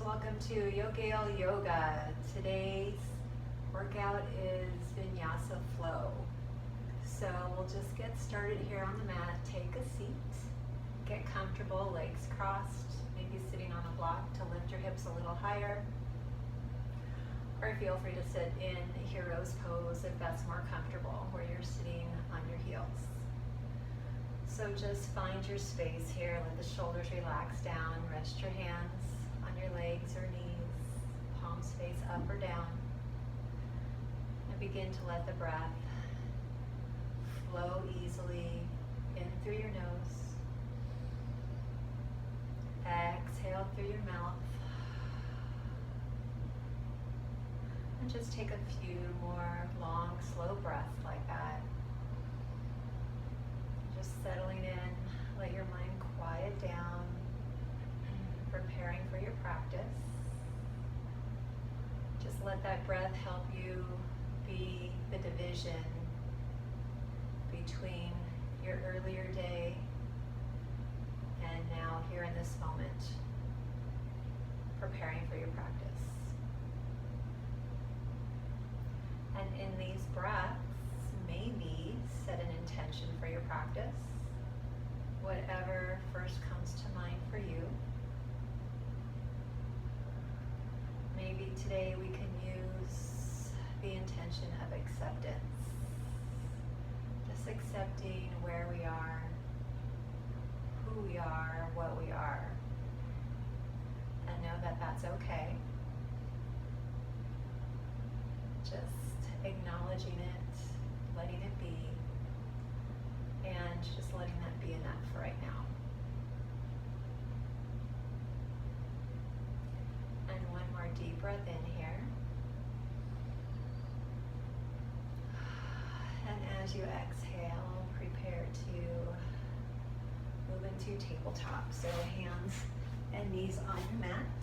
welcome to YoGail Yoga. Today's workout is Vinyasa Flow. So we'll just get started here on the mat. Take a seat, get comfortable, legs crossed, maybe sitting on a block to lift your hips a little higher. Or feel free to sit in hero's pose if that's more comfortable, where you're sitting on your heels. So just find your space here, let the shoulders relax down, rest your hands on your legs or knees, palms face up or down, and begin to let the breath flow easily in through your nose. Exhale through your mouth. And just take a few more long, slow breaths like that. Just settling in, let your mind quiet down, preparing for your practice. Just let that breath help you be the division between your earlier day and now here in this moment, preparing for your practice. And in these breaths, maybe set an intention for your practice, whatever first comes to mind for you. Maybe today we can use the intention of acceptance, just accepting where we are, who we are, what we are, and know that that's okay. Just acknowledging it, letting it be, and just letting that be enough for right now. And one more deep breath in here. And as you exhale, prepare to move into tabletop. So hands and knees on your mat.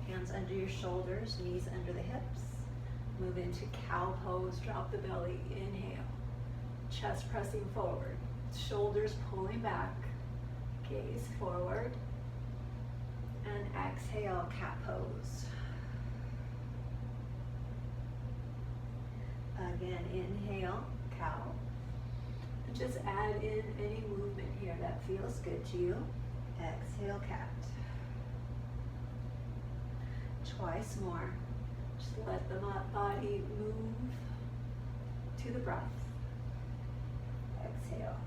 Hands under your shoulders, knees under the hips. Move into cow pose, drop the belly, inhale. Chest pressing forward, shoulders pulling back, gaze forward. And exhale, cat pose. Again, inhale, cow. And just add in any movement here that feels good to you. Exhale, cat. Twice more. Just let the body move to the breath. Exhale.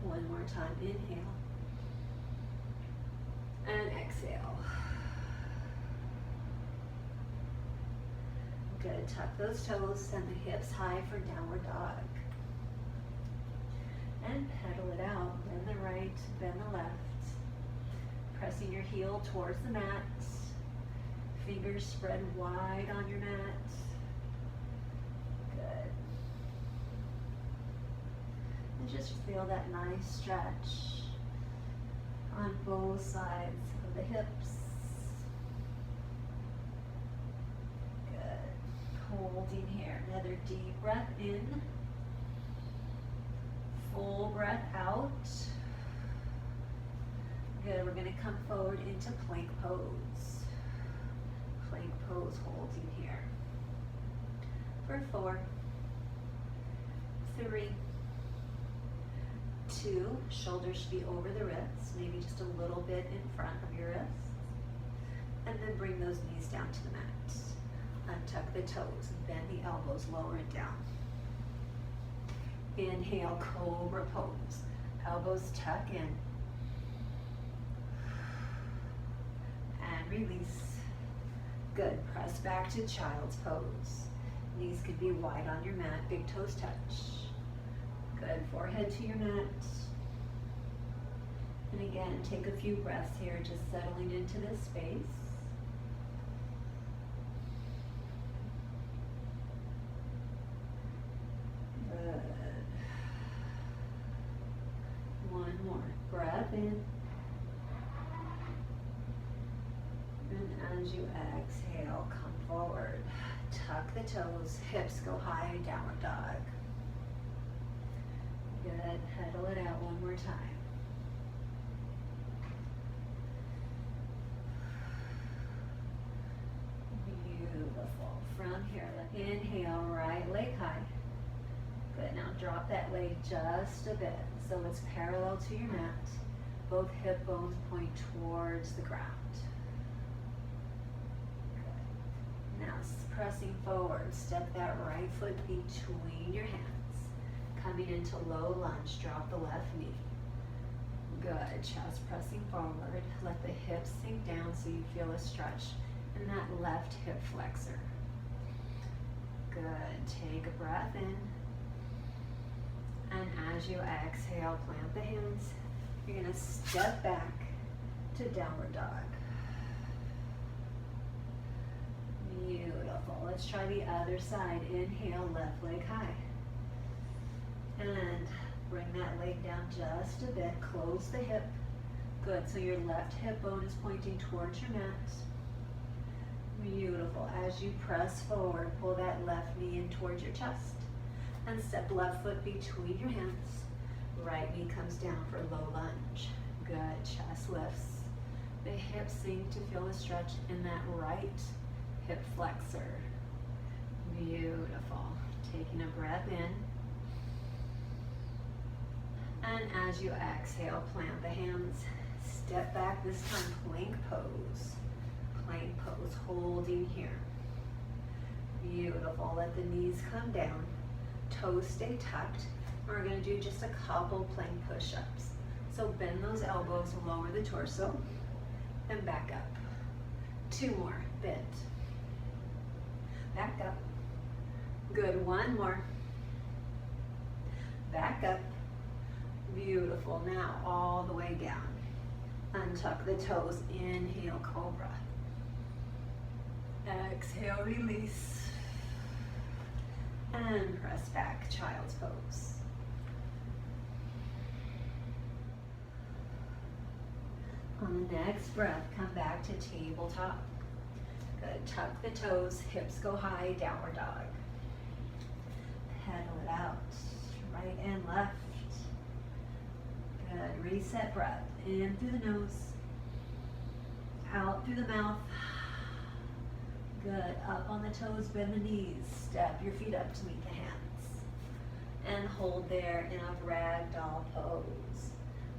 One more time, inhale. And exhale. Good, tuck those toes, send the hips high for downward dog. And pedal it out, bend the right, bend the left. Pressing your heel towards the mat. Fingers spread wide on your mat. Good. And just feel that nice stretch on both sides of the hips. Good. Holding here. Another deep breath in. Full breath out. Good. We're going to come forward into plank pose. Plank pose, holding here. For 4, 3, 2, shoulders should be over the wrists, maybe just a little bit in front of your wrists. And then bring those knees down to the mat. Untuck the toes and bend the elbows, lower and down. Inhale, cobra pose. Elbows tuck in. And release. Good, press back to child's pose. Knees could be wide on your mat, big toes touch. Good, forehead to your mat. And again, take a few breaths here, just settling into this space. Good. One more, breath in. And as you exhale, come forward. Tuck the toes, hips go high, downward dog. Good, pedal it out one more time. Beautiful. From here, inhale, right leg high. Good, now drop that leg just a bit so it's parallel to your mat. Both hip bones point towards the ground. Good. Now pressing forward, step that right foot between your hands. Coming into low lunge, drop the left knee. Good, chest pressing forward. Let the hips sink down so you feel a stretch in that left hip flexor. Good, take a breath in. And as you exhale, plant the hands. You're gonna step back to downward dog. Beautiful. Let's try the other side. Inhale, left leg high. And bring that leg down just a bit. Close the hip. Good. So your left hip bone is pointing towards your mat. Beautiful. As you press forward, pull that left knee in towards your chest. And step left foot between your hands. Right knee comes down for low lunge. Good. Chest lifts. The hips sink to feel a stretch in that right hip flexor. Beautiful. Taking a breath in. And as you exhale, plant the hands. Step back, this time plank pose. Plank pose, holding here. Beautiful. Let the knees come down. Toes stay tucked. We're going to do just a couple plank push-ups. So bend those elbows, lower the torso, and back up. 2 more. Bend. Back up. Good. 1 more. Back up. Beautiful. Now all the way down. Untuck the toes. Inhale, cobra. Exhale, release. And press back, child's pose. On the next breath, come back to tabletop. Good. Tuck the toes, hips go high, downward dog. Pedal it out, right and left. Good. Reset breath. In through the nose, out through the mouth. Good. Up on the toes, bend the knees. Step your feet up to meet the hands. And hold there in a ragdoll pose.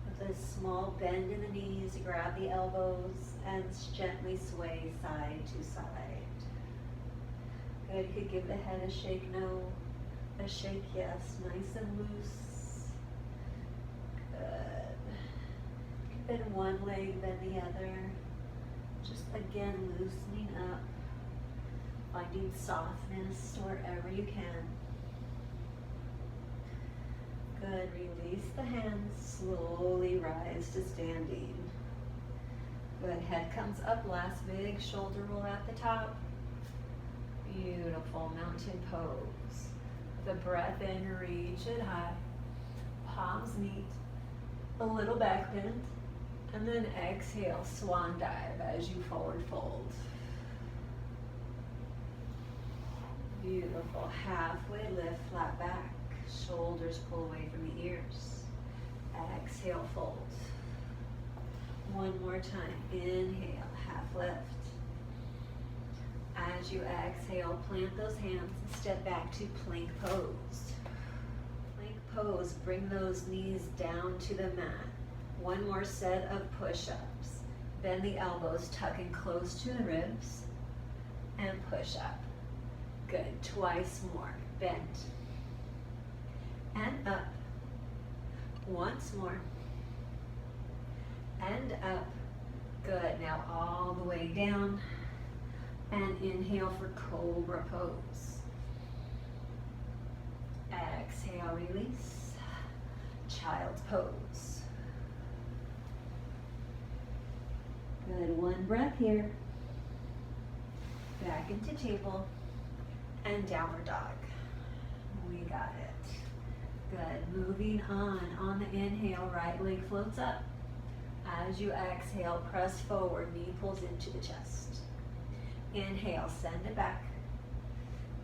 With a small bend in the knees, grab the elbows and gently sway side to side. Good. You could give the head a shake no, a shake yes. Nice and loose. Good. Bend one leg, then the other. Just again loosening up. Finding softness wherever you can. Good. Release the hands. Slowly rise to standing. Good. Head comes up. Last big shoulder roll at the top. Beautiful. Mountain pose. The breath in, reach it high. Palms meet. A little back bend. And then exhale, swan dive as you forward fold. Beautiful. Halfway lift, flat back. Shoulders pull away from the ears. Exhale, fold. One more time. Inhale, half lift. As you exhale, plant those hands and step back to plank pose. Plank pose, bring those knees down to the mat. One more set of push-ups. Bend the elbows, tuck in close to the ribs, and push up. Good. Twice more. Bend. And up. Once more. And up. Good. Now all the way down. And inhale for cobra pose. Exhale, release. Child's pose. Good. One breath here. Back into table. And downward dog. We got it. Good. Moving on the inhale, right leg floats up. As you exhale, press forward, knee pulls into the chest. Inhale, send it back.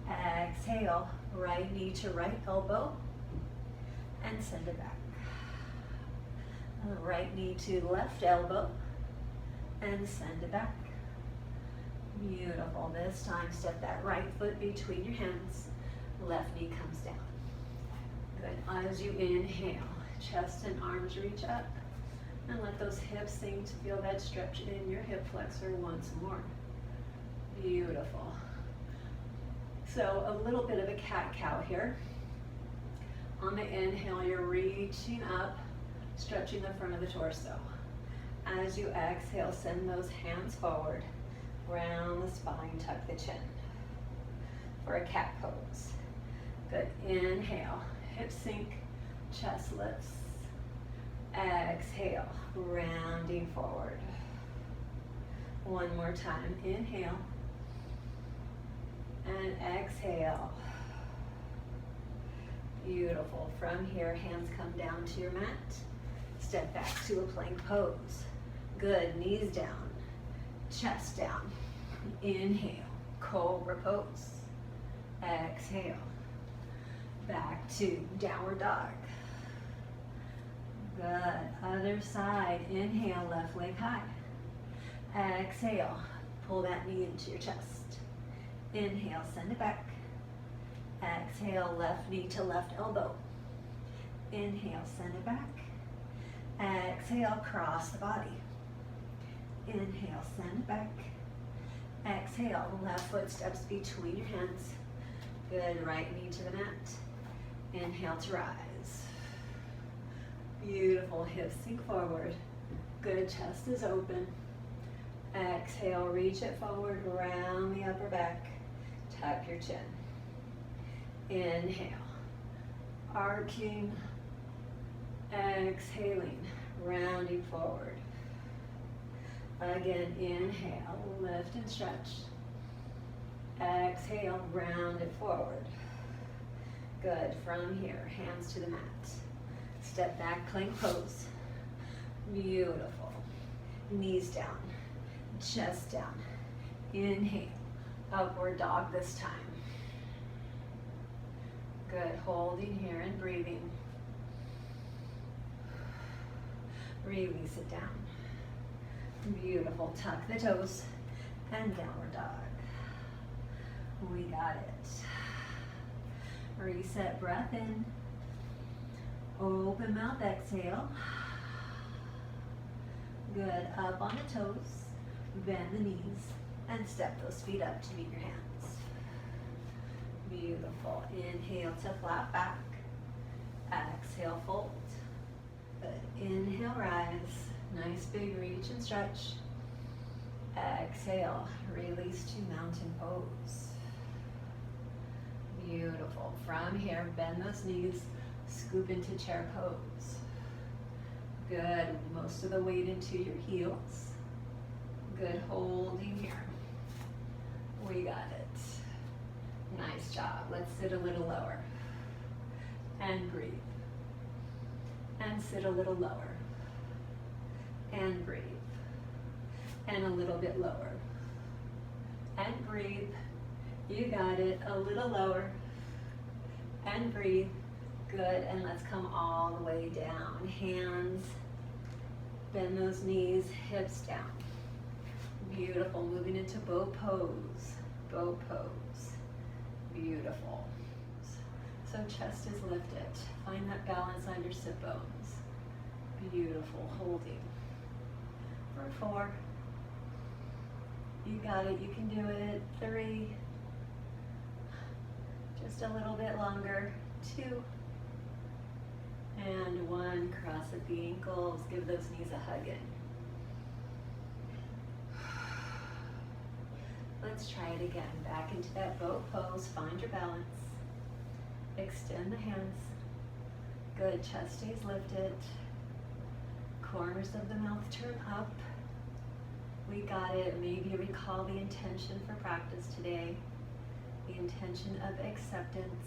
Exhale, right knee to right elbow, and send it back. Right knee to left elbow, and send it back. Beautiful. This time, step that right foot between your hands. Left knee comes down. Good. As you inhale, chest and arms reach up. And let those hips sink to feel that stretch in your hip flexor once more. Beautiful. So a little bit of a cat-cow here. On the inhale, you're reaching up, stretching the front of the torso. As you exhale, send those hands forward. Round the spine, tuck the chin. For a cat pose. Good. Inhale, hips sink, chest lifts. Exhale, rounding forward. One more time. Inhale. And exhale. Beautiful. From here, hands come down to your mat. Step back to a plank pose. Good. Knees down. Chest down. Inhale. Cobra pose. Exhale. Back to downward dog. Good. Other side. Inhale, left leg high. Exhale. Pull that knee into your chest. Inhale, send it back. Exhale, left knee to left elbow. Inhale, send it back. Exhale, cross the body. Inhale, send it back. Exhale, left foot steps between your hands. Good. Right knee to the mat. Inhale to rise. Beautiful. Hips sink forward. Good. Chest is open. Exhale, reach it forward, round the upper back. Tuck your chin. Inhale. Arcing. Exhaling. Rounding forward. Again, inhale. Lift and stretch. Exhale, round it forward. Good. From here, hands to the mat. Step back, plank pose. Beautiful. Knees down, chest down. Inhale, upward dog this time. Good. Holding here and breathing. Release it down. Beautiful. Tuck the toes and downward dog. We got it. Reset, breath in. Open mouth, exhale. Good. Up on the toes. Bend the knees and step those feet up to meet your hands. Beautiful. Inhale to flat back. Exhale, fold. Good. Inhale, rise. Nice big reach and stretch. Exhale, release to mountain pose. Beautiful. From here, bend those knees, scoop into chair pose. Good. Most of the weight into your heels. Good. Holding here. We got it. Nice job. Let's sit a little lower. And breathe. And sit a little lower. And breathe. And a little bit lower. And breathe. You got it. A little lower. And breathe. Good. And let's come all the way down. Hands. Bend those knees. Hips down. Beautiful. Moving into bow pose. Bow pose. Beautiful. So chest is lifted. Find that balance on your sit bones. Beautiful. Holding. For 4. You got it. You can do it. 3. Just a little bit longer. 2. And 1. Cross at the ankles. Give those knees a hug in. Let's try it again. Back into that boat pose. Find your balance. Extend the hands. Good. Chest stays lifted. Corners of the mouth turn up. We got it. Maybe recall the intention for practice today. The intention of acceptance.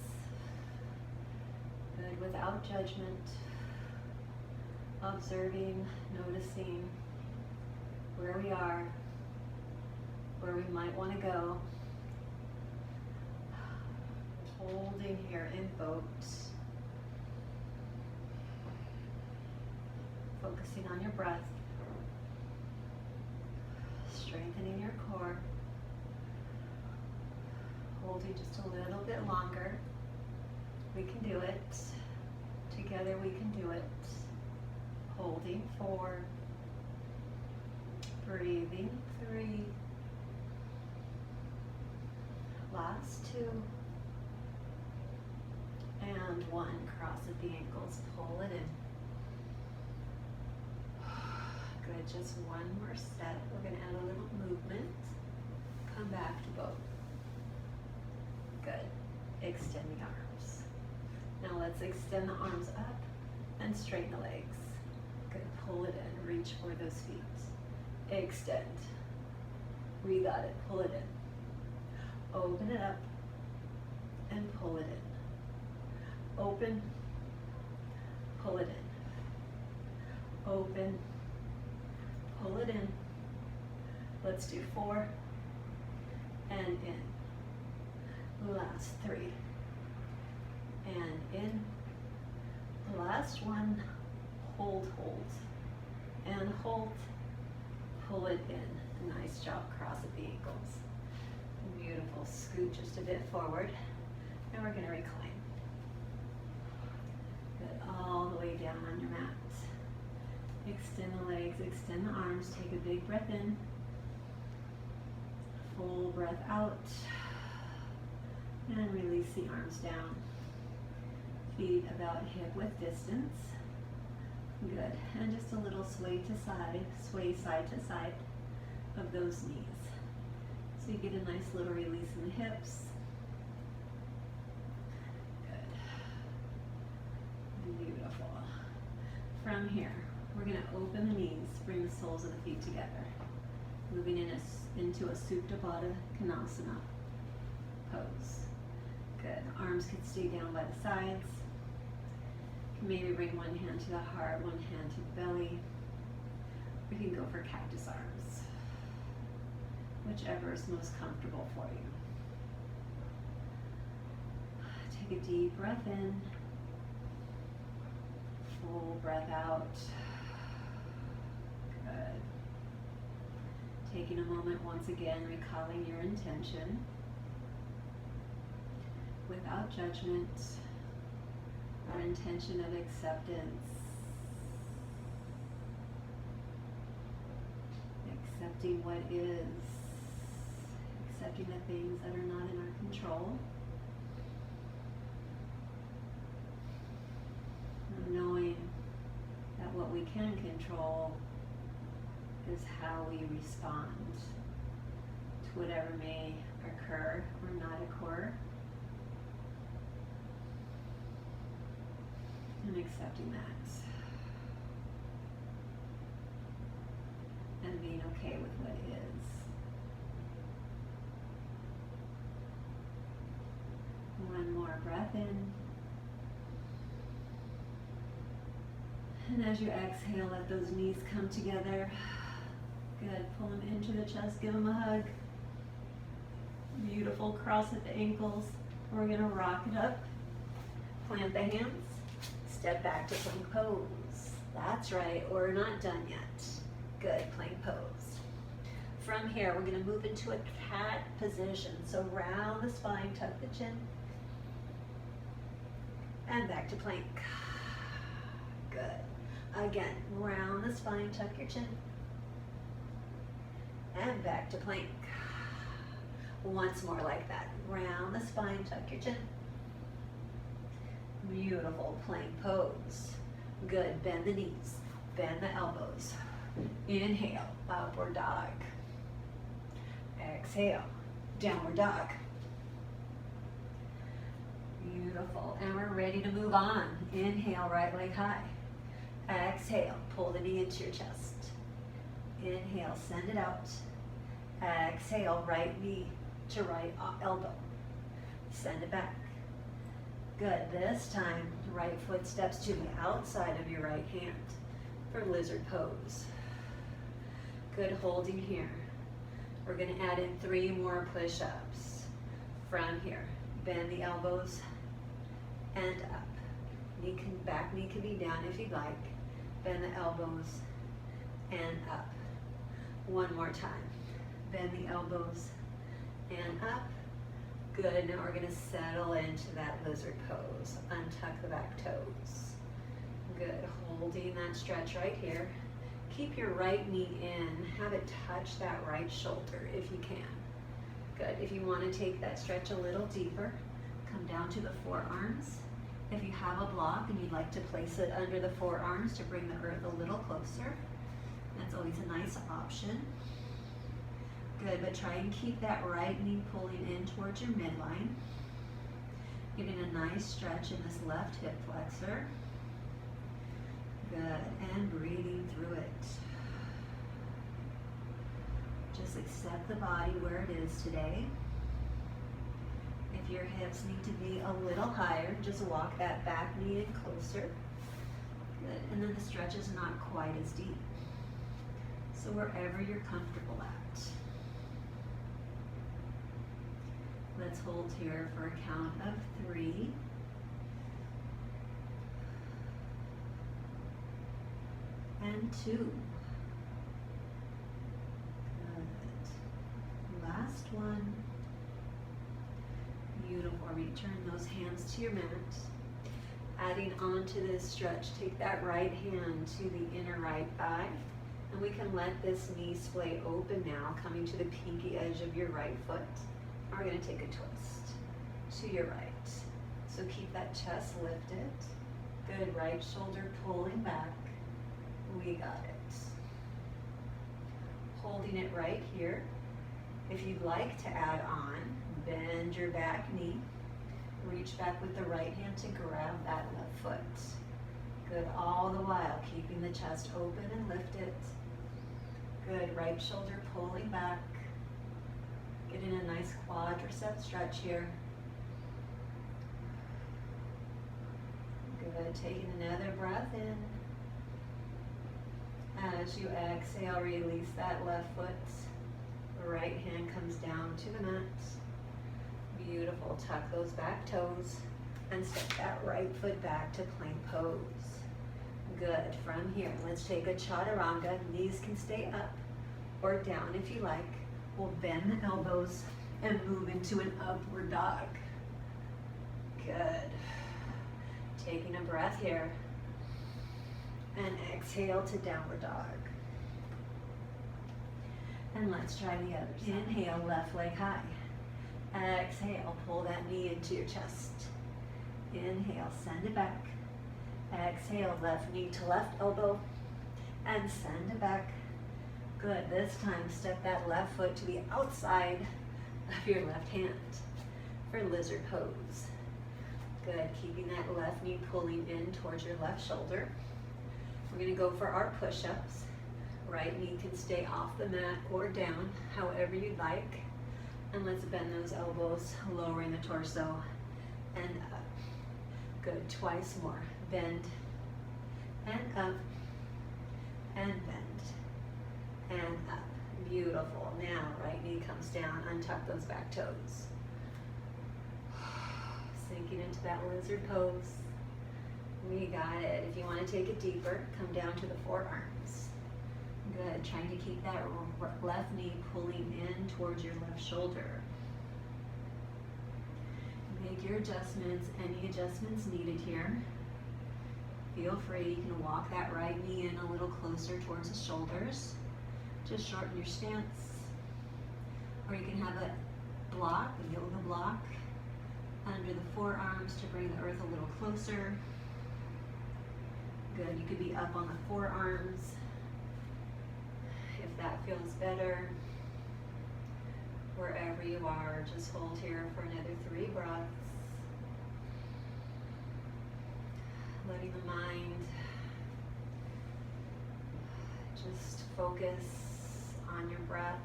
Good. Without judgment. Observing, noticing where we are, where we might want to go. Holding here in boat. Focusing on your breath. Strengthening your core. holding just a little bit longer. We can do it. Together we can do it. Holding 4. Breathing 3. Last 2. And 1. Cross at the ankles. Pull it in. Good. Just one more set. We're going to add a little movement. Come back to both. Good. Extend the arms. Now let's extend the arms up and straighten the legs. Good. Pull it in. Reach for those feet. Extend. We got it. Pull it in. Open it up and pull it in. Open. Pull it in. Open. Pull it in. Let's do 4 and in. Last 3 and in. Last 1. Hold, hold, and hold. Pull it in. Nice job. Cross at the ankles. Beautiful. Scoot just a bit forward, and we're going to recline. Good. All the way down on your mat. Extend the legs, extend the arms, take a big breath in, full breath out, and release the arms down. Feet about hip width distance. Good, and just a little sway side to side of those knees. So you get a nice little release in the hips. Good. Beautiful. From here, we're going to open the knees, bring the soles of the feet together. Moving into a Supta Baddha Konasana pose. Good. Arms can stay down by the sides. Maybe bring one hand to the heart, one hand to the belly. We can go for cactus arms. Whichever is most comfortable for you. Take a deep breath in. Full breath out. Good. Taking a moment once again, recalling your intention. Without judgment. Our intention of acceptance. Accepting what is. Accepting the things that are not in our control. And knowing that what we can control is how we respond to whatever may occur or not occur. And accepting that. And being okay with what is. One more breath in. And as you exhale, let those knees come together. Good. Pull them into the chest. Give them a hug. Beautiful. Cross at the ankles. We're going to rock it up. Plant the hands. Step back to plank pose. That's right. We're not done yet. Good. Plank pose. From here, we're going to move into a cat position. So round the spine, tuck the chin. And back to plank. Good. Again, round the spine, tuck your chin. And back to plank. Once more like that. Round the spine, tuck your chin. Beautiful plank pose. Good. Bend the knees. Bend the elbows. Inhale, upward dog. Exhale, downward dog. Beautiful. And we're ready to move on. Inhale, right leg high. Exhale, pull the knee into your chest. Inhale, send it out. Exhale, right knee to right elbow. Send it back. Good. This time, right foot steps to the outside of your right hand for lizard pose. Good. Holding here. We're going to add in 3 more push-ups. From here, bend the elbows and up. Back knee can be down if you'd like. Bend the elbows and up. One more time. Bend the elbows and up. Good, now we're gonna settle into that lizard pose. Untuck the back toes. Good, holding that stretch right here. Keep your right knee in, have it touch that right shoulder if you can. Good, if you wanna take that stretch a little deeper, come down to the forearms. If you have a block and you'd like to place it under the forearms to bring the earth a little closer, that's always a nice option. Good, but try and keep that right knee pulling in towards your midline. Getting a nice stretch in this left hip flexor. Good, and breathing through it. Just accept the body where it is today. If your hips need to be a little higher, just walk that back knee in closer. Good, and then the stretch is not quite as deep. So wherever you're comfortable at. Let's hold here for a count of 3. And 2. Good. Last one. Beautiful. Return those hands to your mat. Adding on to this stretch, take that right hand to the inner right thigh. And we can let this knee splay open now, coming to the pinky edge of your right foot. We're going to take a twist to your right. So keep that chest lifted. Good, right shoulder pulling back. We got it. Holding it right here. If you'd like to add on, bend your back knee. Reach back with the right hand to grab that left foot. Good, all the while keeping the chest open and lifted. Good, right shoulder pulling back. Getting a nice quadricep stretch here. Good, taking another breath in. As you exhale, release that left foot. The right hand comes down to the mat. Beautiful, tuck those back toes and step that right foot back to plank pose. Good, from here, let's take a chaturanga. Knees can stay up or down if you like. We'll bend the elbows and move into an upward dog. Good. Taking a breath here. And exhale to downward dog. And let's try the other side. Inhale, left leg high. Exhale, pull that knee into your chest. Inhale, send it back. Exhale, left knee to left elbow. And send it back. Good, this time step that left foot to the outside of your left hand for lizard pose. Good, keeping that left knee pulling in towards your left shoulder. We're gonna go for our push-ups. Right knee can stay off the mat or down, however you'd like. And let's bend those elbows, lowering the torso and up. Good, twice more. Bend and up and bend. And up. Beautiful. Now, right knee comes down. Untuck those back toes. Sinking into that lizard pose. We got it. If you want to take it deeper, come down to the forearms. Good. Trying to keep that left knee pulling in towards your left shoulder. Make your adjustments. Any adjustments needed here. Feel free. You can walk that right knee in a little closer towards the shoulders. Just shorten your stance. Or you can have a block, a yoga block, under the forearms to bring the earth a little closer. Good, you could be up on the forearms if that feels better. Wherever you are, just hold here for another 3 breaths. Letting the mind just focus on your breath,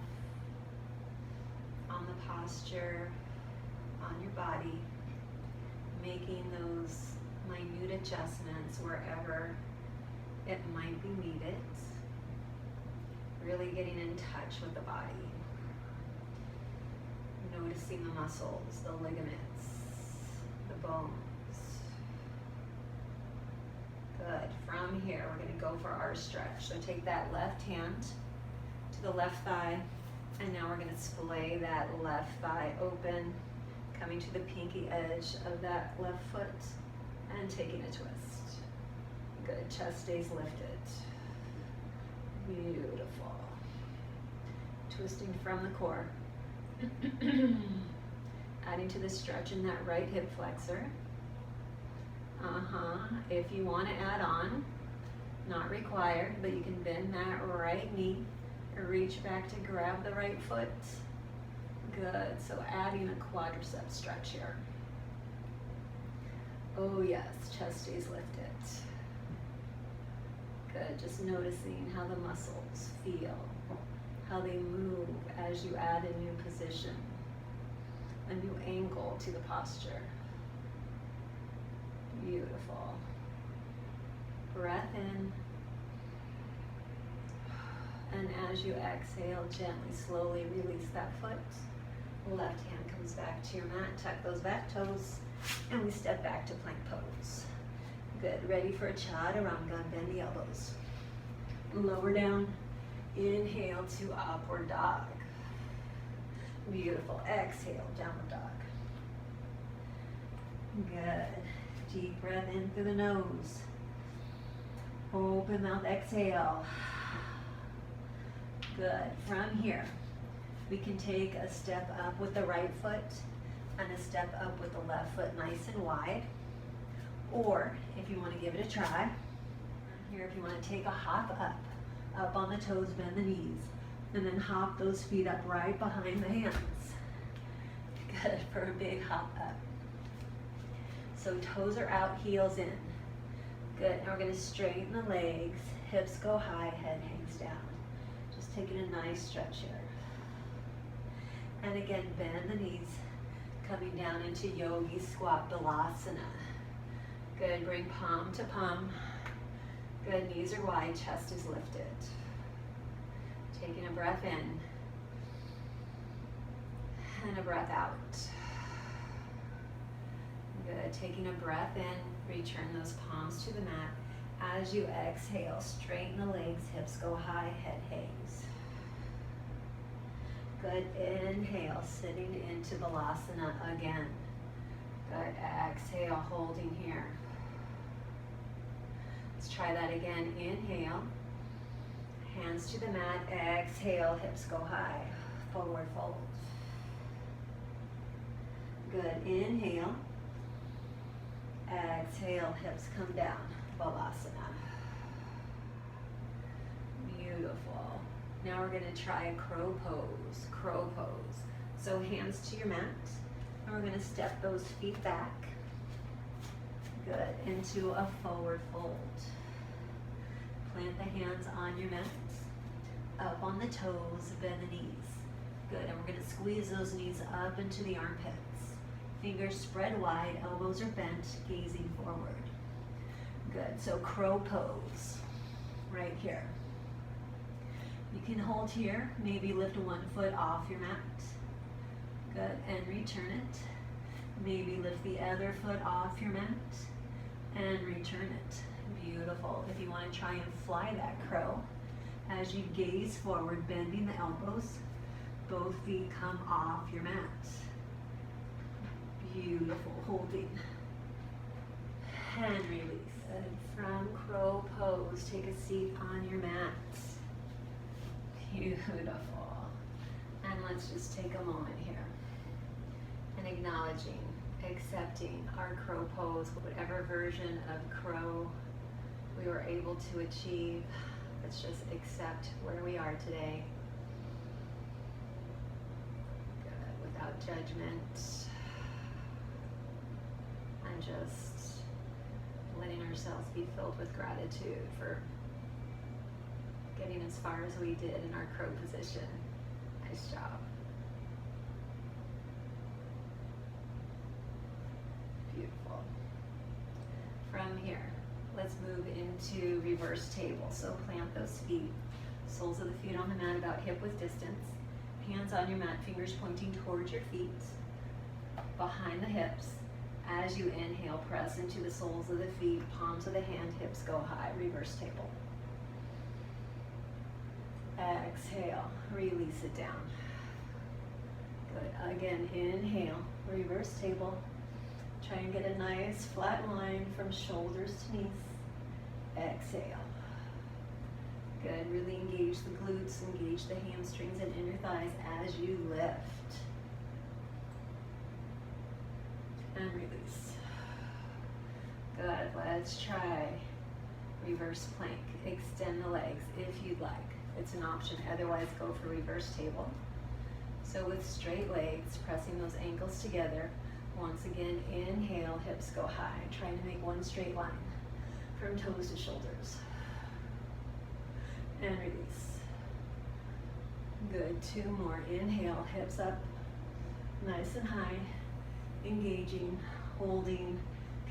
on the posture, on your body, making those minute adjustments wherever it might be needed. Really getting in touch with the body. Noticing the muscles, the ligaments, the bones. Good. From here, we're going to go for our stretch. So take that left hand to the left thigh, and now we're going to splay that left thigh open, Coming to the pinky edge of that left foot and taking a twist. Good, chest stays lifted. Beautiful. Twisting from the core. Adding to the stretch in that right hip flexor. If you want to add on, not required, but you can bend that right knee or reach back to grab the right foot. Good, so adding a quadricep stretch here. Oh yes, chest stays lifted. Good, just noticing how the muscles feel, how they move as you add a new position, a new angle to the posture. Beautiful. Breath in. And as you exhale, gently, slowly release that foot. Left hand comes back to your mat, tuck those back toes, and we step back to plank pose. Good, ready for a chaturanga, bend the elbows. Lower down, inhale to upward dog. Beautiful, exhale, downward dog. Good, deep breath in through the nose. Open mouth, exhale. Good, from here, we can take a step up with the right foot and a step up with the left foot nice and wide. Or if you want to give it a try, here if you want to take a hop up on the toes, bend the knees, and then hop those feet up right behind the hands. Good, for a big hop up. So toes are out, heels in. Good, now we're going to straighten the legs, hips go high, head hangs down. Just taking a nice stretch here. And again, bend the knees, coming down into yogi squat balasana. Good, bring palm to palm. Good, knees are wide, chest is lifted. Taking a breath in. And a breath out. Good, taking a breath in, return those palms to the mat. As you exhale, straighten the legs, hips go high, head hangs. Good, inhale, sitting into balasana again. Good, exhale, holding here. Let's try that again, inhale. Hands to the mat, exhale, hips go high, forward fold. Good, inhale. Exhale, hips come down, balasana. Beautiful. Now we're going to try a crow pose, crow pose. So hands to your mat, and we're going to step those feet back. Good, into a forward fold. Plant the hands on your mat, up on the toes, bend the knees. Good, and we're going to squeeze those knees up into the armpits. Fingers spread wide, elbows are bent, gazing forward. Good, so crow pose, right here. You can hold here, maybe lift one foot off your mat. Good, and return it. Maybe lift the other foot off your mat and return it. Beautiful. If you want to try and fly that crow, as you gaze forward, bending the elbows, both feet come off your mat. Beautiful, holding. And release. Good. From crow pose, take a seat on your mat. Beautiful. And let's just take a moment here and acknowledging, accepting our crow pose, whatever version of crow we were able to achieve. Let's just accept where we are today. Good. Without judgment. And just letting ourselves be filled with gratitude for getting as far as we did in our crow position. Nice job. Beautiful. From here, let's move into reverse table. So plant those feet, soles of the feet on the mat about hip width distance. Hands on your mat, fingers pointing towards your feet, behind the hips. As you inhale, press into the soles of the feet, palms of the hand, hips go high, reverse table. Exhale, release it down. Good. Again, inhale, reverse table. Try and get a nice flat line from shoulders to knees. Exhale. Good. Really engage the glutes, engage the hamstrings and inner thighs as you lift. And release. Good. Let's try reverse plank. Extend the legs if you'd like. It's an option. Otherwise, go for reverse table. So with straight legs, pressing those ankles together. Once again, inhale, hips go high. Trying to make one straight line from toes to shoulders. And release. Good. 2 more. Inhale, hips up, nice and high. Engaging, holding,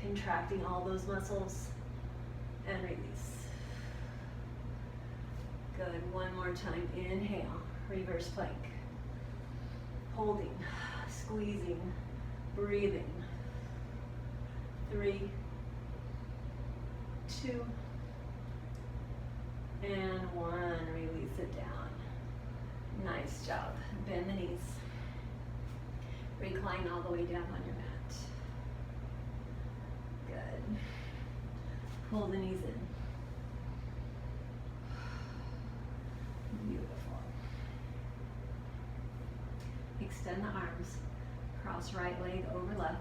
contracting all those muscles. And release. Good. 1 more time. Inhale, reverse plank. Holding, squeezing, breathing. 3, 2, and 1. Release it down. Nice job. Bend the knees. Recline all the way down on your mat. Good. Pull the knees in. Beautiful. Extend the arms. Cross right leg over left.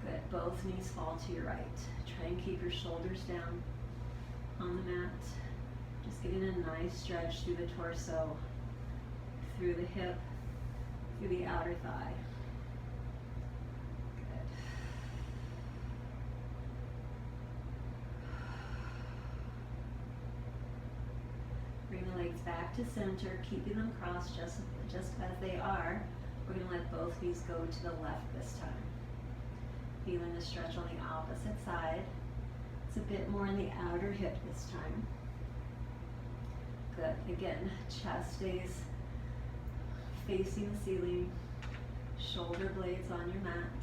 Good. Both knees fall to your right. Try and keep your shoulders down on the mat. Just getting a nice stretch through the torso, through the hip, through the outer thigh. Good. Bring the legs back to center, keeping them crossed just as they are. We're going to let both knees go to the left this time. Feeling the stretch on the opposite side. It's a bit more in the outer hip this time. Good. Again, chest stays facing the ceiling. Shoulder blades on your mat.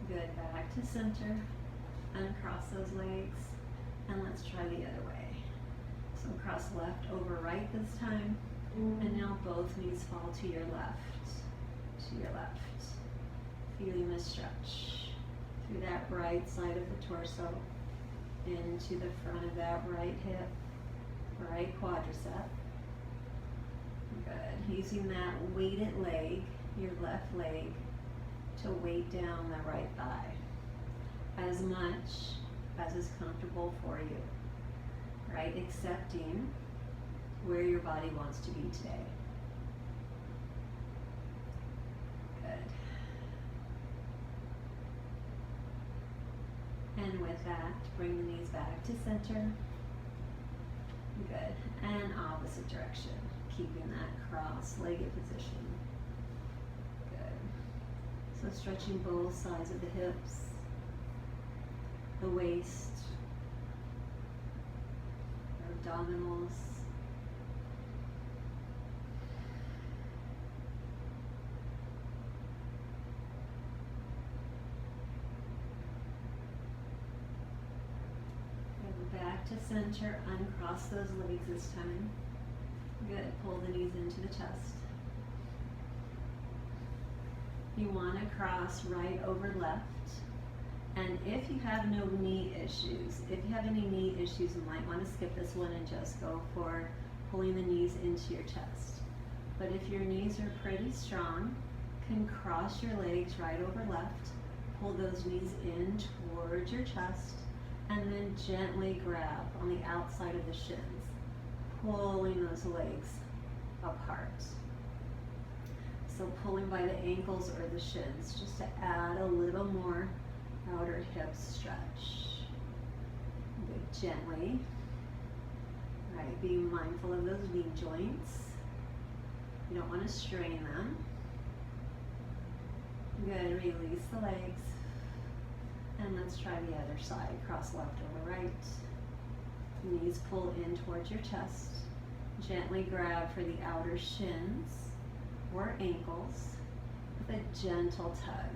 Good. Back to center. Uncross those legs. And let's try the other way. So cross left over right this time. And now both knees fall to your left. To your left. Feeling the stretch through that right side of the torso, into the front of that right hip, right quadricep. Good. Using that weighted leg, your left leg, to weight down the right thigh as much as is comfortable for you. Right? Accepting where your body wants to be today. Good. And with that, bring the knees back to center. Good. And opposite direction, keeping that cross-legged position. Good. So stretching both sides of the hips, the waist, abdominals. Back to center, uncross those legs this time. Good, pull the knees into the chest. You want to cross right over left. And if you have no knee issues, if you have any knee issues, you might want to skip this one and just go for pulling the knees into your chest. But if your knees are pretty strong, you can cross your legs right over left, pull those knees in towards your chest, and then gently grab on the outside of the shins, pulling those legs apart. So pulling by the ankles or the shins, just to add a little more outer hip stretch. Good, gently. Right, being mindful of those knee joints. You don't want to strain them. Good, release the legs. And let's try the other side. Cross left over right. Knees pull in towards your chest. Gently grab for the outer shins or ankles with a gentle tug.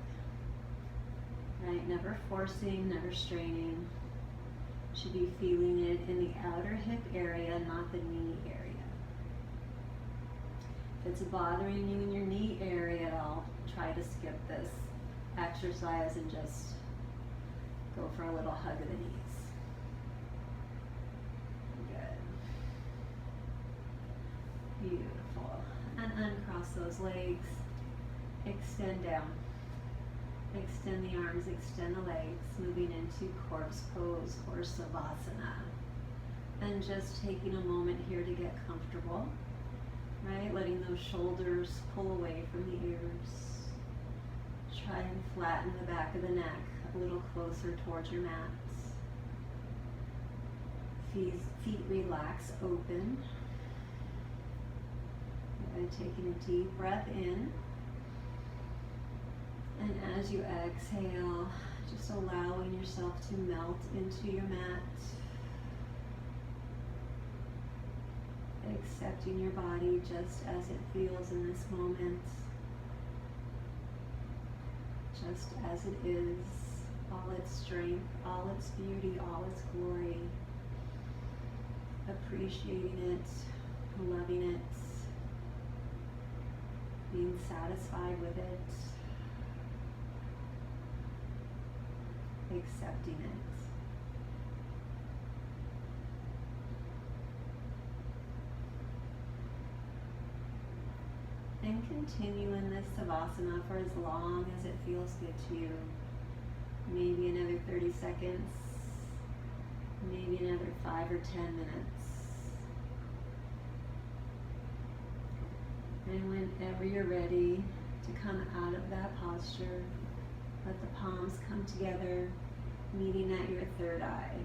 Right, never forcing, never straining. Should be feeling it in the outer hip area, not the knee area. If it's bothering you in your knee area at all, try to skip this exercise and just go for a little hug of the knees. Good. Beautiful. And uncross those legs. Extend down. Extend the arms, extend the legs, moving into corpse pose or savasana. And just taking a moment here to get comfortable, right? Letting those shoulders pull away from the ears. Try and flatten the back of the neck a little closer towards your mats. Feet relax, open. And taking a deep breath in. And as you exhale, just allowing yourself to melt into your mat. Accepting your body just as it feels in this moment. Just as it is, all its strength, all its beauty, all its glory. Appreciating it, loving it, being satisfied with it. Accepting it. And continue in this savasana for as long as it feels good to you. Maybe another 30 seconds, maybe another 5 or 10 minutes. And whenever you're ready to come out of that posture, let the palms come together, meeting at your third eye.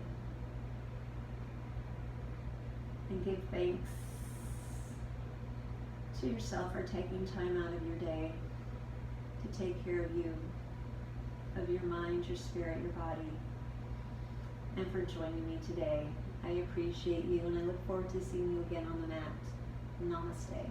And give thanks to yourself for taking time out of your day to take care of you, of your mind, your spirit, your body, and for joining me today. I appreciate you, and I look forward to seeing you again on the mat. Namaste.